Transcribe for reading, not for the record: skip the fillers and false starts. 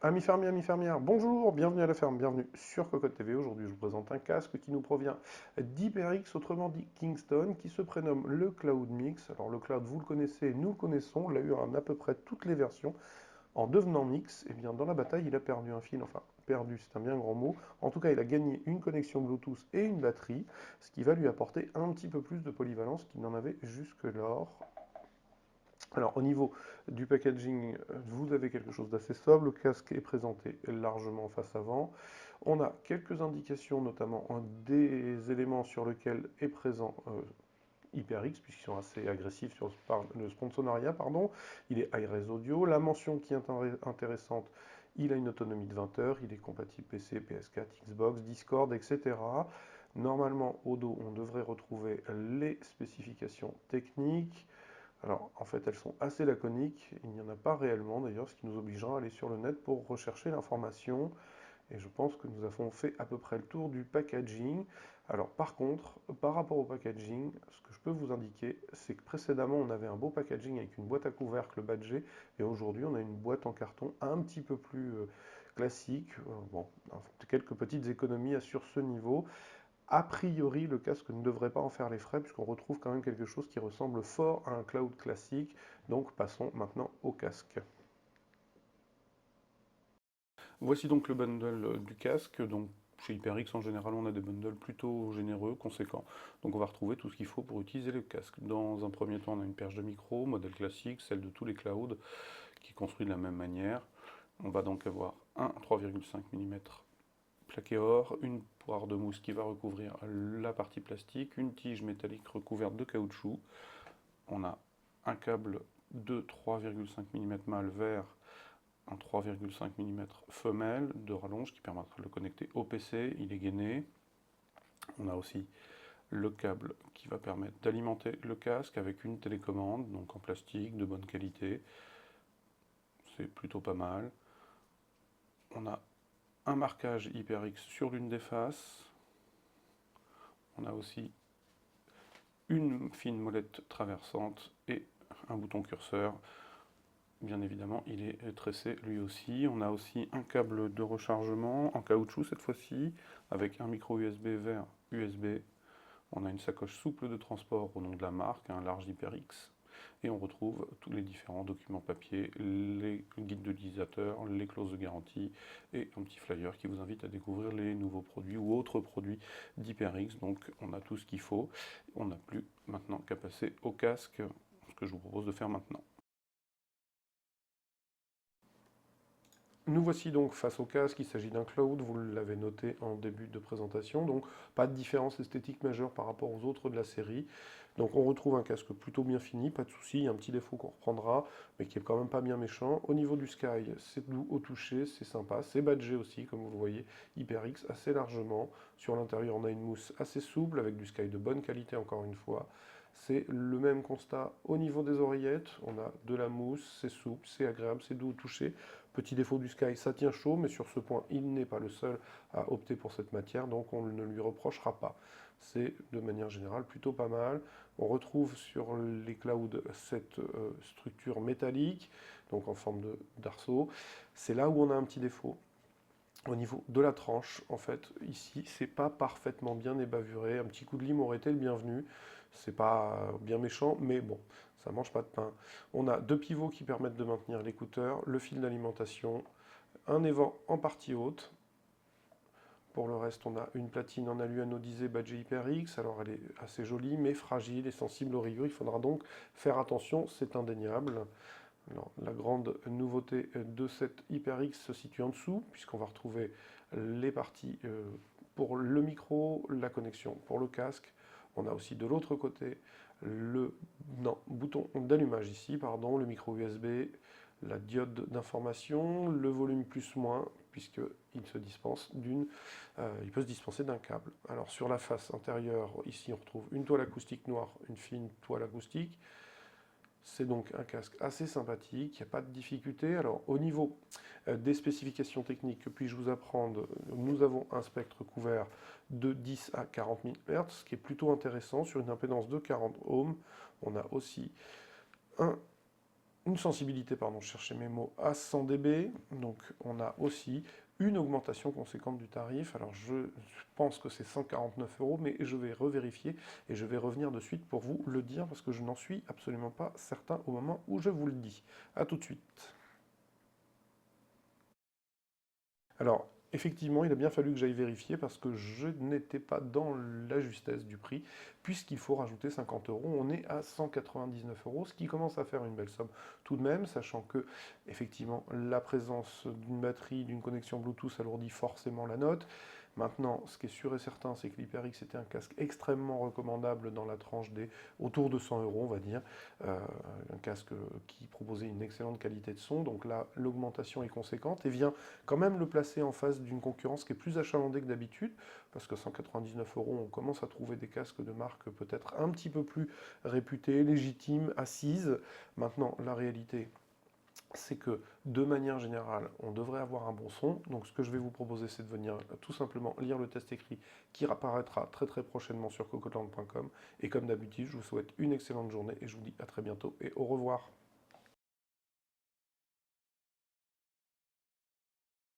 Amis fermiers, amis fermières, bonjour, bienvenue à la ferme, bienvenue sur Cocotte TV. Aujourd'hui, je vous présente un casque qui nous provient d'HyperX, autrement dit Kingston, qui se prénomme le Cloud Mix. Alors, le Cloud, vous le connaissez, nous le connaissons, il a eu à peu près toutes les versions. En devenant Mix, eh bien, dans la bataille, il a perdu un fil, enfin, perdu, c'est un bien grand mot. En tout cas, il a gagné une connexion Bluetooth et une batterie, ce qui va lui apporter un petit peu plus de polyvalence qu'il n'en avait jusque-lors. Alors, au niveau du packaging, vous avez quelque chose d'assez sobre. Le casque est présenté largement face avant. On a quelques indications, notamment des éléments sur lesquels est présent HyperX, puisqu'ils sont assez agressifs sur le sponsorat, pardon. Il est high-res audio. La mention qui est intéressante, il a une autonomie de 20 heures. Il est compatible PC, PS4, Xbox, Discord, etc. Normalement, au dos, on devrait retrouver les spécifications techniques. Alors, en fait, elles sont assez laconiques, il n'y en a pas réellement d'ailleurs, ce qui nous obligera à aller sur le net pour rechercher l'information. Et je pense que nous avons fait à peu près le tour du packaging. Alors, par contre, par rapport au packaging, ce que je peux vous indiquer, c'est que précédemment, on avait un beau packaging avec une boîte à couvercle badgée, et aujourd'hui, on a une boîte en carton un petit peu plus classique. Bon, quelques petites économies sur ce niveau. A priori, le casque ne devrait pas en faire les frais, puisqu'on retrouve quand même quelque chose qui ressemble fort à un cloud classique. Donc passons maintenant au casque. Voici donc le bundle du casque. Donc, chez HyperX, en général, on a des bundles plutôt généreux, conséquents. Donc on va retrouver tout ce qu'il faut pour utiliser le casque. Dans un premier temps, on a une perche de micro, modèle classique, celle de tous les clouds, qui est construite de la même manière. On va donc avoir un 3,5 mm plaqué or, une poire de mousse qui va recouvrir la partie plastique, une tige métallique recouverte de caoutchouc. On a un câble de 3,5 mm mâle vers un 3,5 mm femelle de rallonge qui permettra de le connecter au PC, il est gainé. On a aussi le câble qui va permettre d'alimenter le casque avec une télécommande, donc en plastique, de bonne qualité. C'est plutôt pas mal. On a un marquage HyperX sur l'une des faces. On a aussi une fine molette traversante et un bouton curseur. Bien évidemment, il est tressé lui aussi. On a aussi un câble de rechargement en caoutchouc cette fois-ci, avec un micro USB vers USB. On a une sacoche souple de transport au nom de la marque, un large HyperX. Et on retrouve tous les différents documents papier, les guides de l'utilisateur, les clauses de garantie et un petit flyer qui vous invite à découvrir les nouveaux produits ou autres produits d'HyperX. Donc on a tout ce qu'il faut. On n'a plus maintenant qu'à passer au casque, ce que je vous propose de faire maintenant. Nous voici donc face au casque, il s'agit d'un cloud, vous l'avez noté en début de présentation, donc pas de différence esthétique majeure par rapport aux autres de la série. Donc on retrouve un casque plutôt bien fini, pas de souci, il y a un petit défaut qu'on reprendra, mais qui est quand même pas bien méchant. Au niveau du Sky, c'est doux au toucher, c'est sympa, c'est badgé aussi, comme vous le voyez, HyperX assez largement. Sur l'intérieur, on a une mousse assez souple, avec du Sky de bonne qualité encore une fois. C'est le même constat au niveau des oreillettes, on a de la mousse, c'est souple, c'est agréable, c'est doux au toucher. Petit défaut du Sky, ça tient chaud, mais sur ce point, il n'est pas le seul à opter pour cette matière, donc on ne lui reprochera pas. C'est de manière générale plutôt pas mal. On retrouve sur les clouds cette structure métallique, donc en forme d'arceau. C'est là où on a un petit défaut. Au niveau de la tranche, en fait, ici, c'est pas parfaitement bien ébavuré. Un petit coup de lime aurait été le bienvenu. C'est pas bien méchant, mais bon, ça mange pas de pain. On a deux pivots qui permettent de maintenir l'écouteur, le fil d'alimentation, un évent en partie haute. Pour le reste, on a une platine en alu anodisé badgée HyperX. Alors, elle est assez jolie, mais fragile et sensible aux rayures. Il faudra donc faire attention, c'est indéniable. Alors, la grande nouveauté de cette HyperX se situe en dessous, puisqu'on va retrouver les parties pour le micro, la connexion pour le casque. On a aussi de l'autre côté le bouton d'allumage ici, pardon, le micro USB, la diode d'information, le volume plus-moins, puisqu'il se dispense il peut se dispenser d'un câble. Alors sur la face intérieure, ici on retrouve une toile acoustique noire, une fine toile acoustique. C'est donc un casque assez sympathique, il n'y a pas de difficulté. Alors au niveau des spécifications techniques, que puis-je vous apprendre? Nous avons un spectre couvert de 10 à 40 000 Hz, ce qui est plutôt intéressant sur une impédance de 40 ohms. On a aussi un une sensibilité, pardon, je cherchais mes mots, à 100 dB. Donc on a aussi une augmentation conséquente du tarif. Alors je pense que c'est 149 euros, mais je vais revérifier et je vais revenir de suite pour vous le dire parce que je n'en suis absolument pas certain au moment où je vous le dis. A tout de suite. Alors, effectivement, il a bien fallu que j'aille vérifier parce que je n'étais pas dans la justesse du prix, puisqu'il faut rajouter 50 euros. On est à 199 euros, ce qui commence à faire une belle somme tout de même, sachant que, effectivement, la présence d'une batterie, d'une connexion Bluetooth alourdit forcément la note. Maintenant, ce qui est sûr et certain, c'est que l'HyperX était un casque extrêmement recommandable dans la tranche des autour de 100 euros, on va dire. Euh, un casque qui proposait une excellente qualité de son, donc là, l'augmentation est conséquente et vient quand même le placer en face d'une concurrence qui est plus achalandée que d'habitude, parce que 199 euros, on commence à trouver des casques de marque peut-être un petit peu plus réputés, légitimes, assises. Maintenant, la réalité, c'est que de manière générale, on devrait avoir un bon son. Donc ce que je vais vous proposer, c'est de venir tout simplement lire le test écrit qui apparaîtra très très prochainement sur cocoland.com. Et comme d'habitude, je vous souhaite une excellente journée et je vous dis à très bientôt et au revoir.